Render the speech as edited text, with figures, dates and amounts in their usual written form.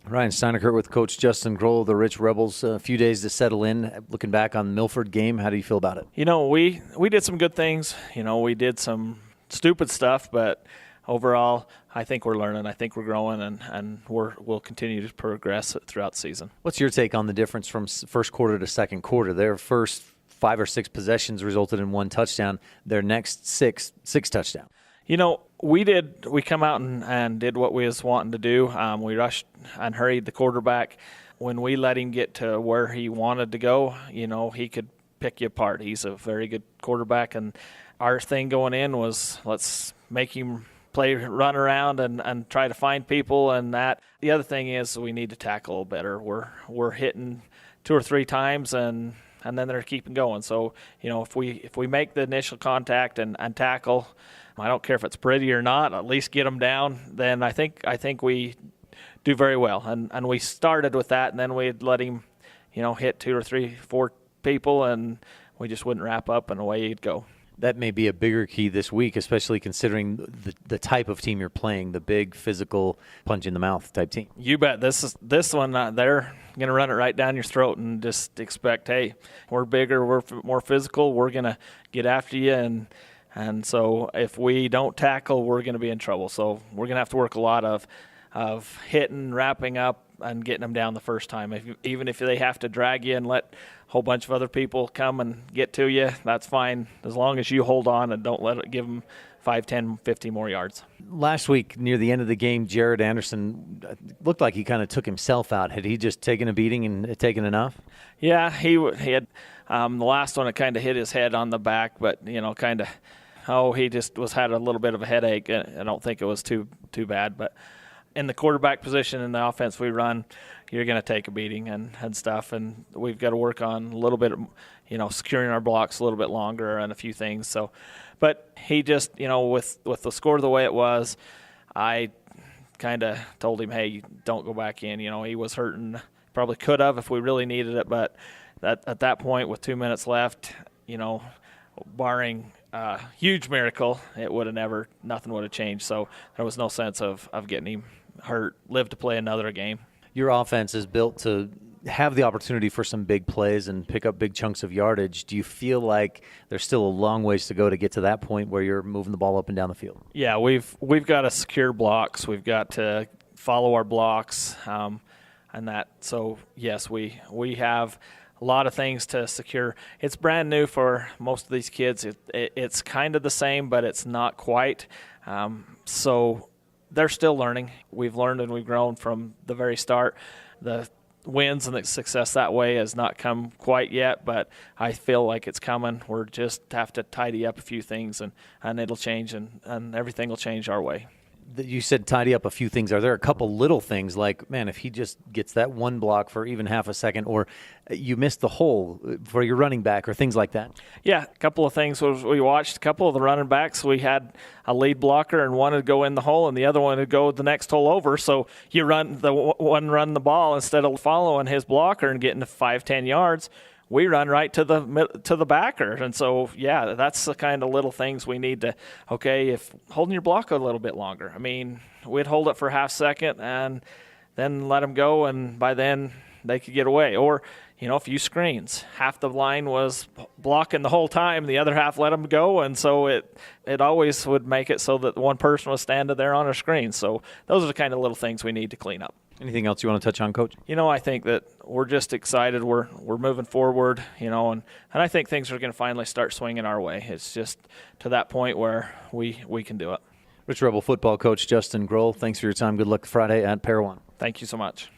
Ryan Steineckert with Coach Justin Groll, the Rich Rebels. A few days to settle in. Looking back on the Milford game, how do you feel about it? We did some good things. We did some stupid stuff, but overall, I think we're learning. I think we're growing, and we'll continue to progress throughout the season. What's your take on the difference from first quarter to second quarter? Their first 5 or 6 possessions resulted in 1 touchdown. Their next six touchdowns. We come out and did what we was wanting to do. We rushed and hurried the quarterback. When we let him get to where he wanted to go, he could pick you apart. He's a very good quarterback, and our thing going in was let's make him run around and try to find people. And that the other thing is we need to tackle better. We're hitting 2 or 3 times and then they're keeping going. So if we make the initial contact and tackle, I don't care if it's pretty or not, at least get them down. Then I think we do very well. And we started with that, and then we'd let him hit 2 or 3, 4 people, and we just wouldn't wrap up, and away he'd go. That may be a bigger key this week, especially considering the type of team you're playing, the big, physical, punch-in-the-mouth type team. You bet. This one, they're going to run it right down your throat and just expect, hey, we're bigger, we're more physical, we're going to get after you, and so if we don't tackle, we're going to be in trouble. So we're going to have to work a lot of hitting, wrapping up, and getting them down the first time. Even if they have to drag you and let a whole bunch of other people come and get to you, that's fine, as long as you hold on and don't let it give them 5, 10, 50 more yards. Last week, near the end of the game, Jared Anderson looked like he kind of took himself out. Had he just taken a beating and taken enough? Yeah, he had the last one, it kind of hit his head on the back, but, he just had a little bit of a headache. I don't think it was too bad, but in the quarterback position in the offense we run, you're going to take a beating and stuff, and we've got to work on a little bit, securing our blocks a little bit longer and a few things. So, but he just, with the score the way it was, I kind of told him, hey, don't go back in. He was hurting, probably could have if we really needed it, but at that point with 2 minutes left, barring a huge miracle, nothing would have changed. So there was no sense of getting him hurt, live to play another game. Your offense is built to have the opportunity for some big plays and pick up big chunks of yardage. Do you feel like there's still a long ways to go to get to that point where you're moving the ball up and down the field? Yeah, we've got to secure blocks. We've got to follow our blocks, and that. So yes, we have a lot of things to secure. It's brand new for most of these kids. It's kind of the same, but it's not quite. So they're still learning. We've learned and we've grown from the very start. The wins and the success that way has not come quite yet, but I feel like it's coming. We're just have to tidy up a few things, and it'll change, and everything will change our way. You said tidy up a few things. Are there a couple little things like, man, if he just gets that one block for even half a second, or you missed the hole for your running back, or things like that? Yeah, a couple of things. We watched a couple of the running backs. We had a lead blocker, and one would go in the hole, and the other one would go the next hole over. So you run the ball instead of following his blocker and getting to 5-10 yards. We run right to the backer. And so, yeah, that's the kind of little things we need to, if holding your block a little bit longer. I mean, we'd hold it for a half second and then let them go, and by then they could get away. Or, a few screens. Half the line was blocking the whole time, the other half let them go, and so it always would make it so that one person was standing there on a screen. So those are the kind of little things we need to clean up. Anything else you want to touch on, Coach? I think that we're just excited. We're moving forward, and I think things are going to finally start swinging our way. It's just to that point where we can do it. Rich Rebel football coach Justin Groll, thanks for your time. Good luck Friday at Parowan. Thank you so much.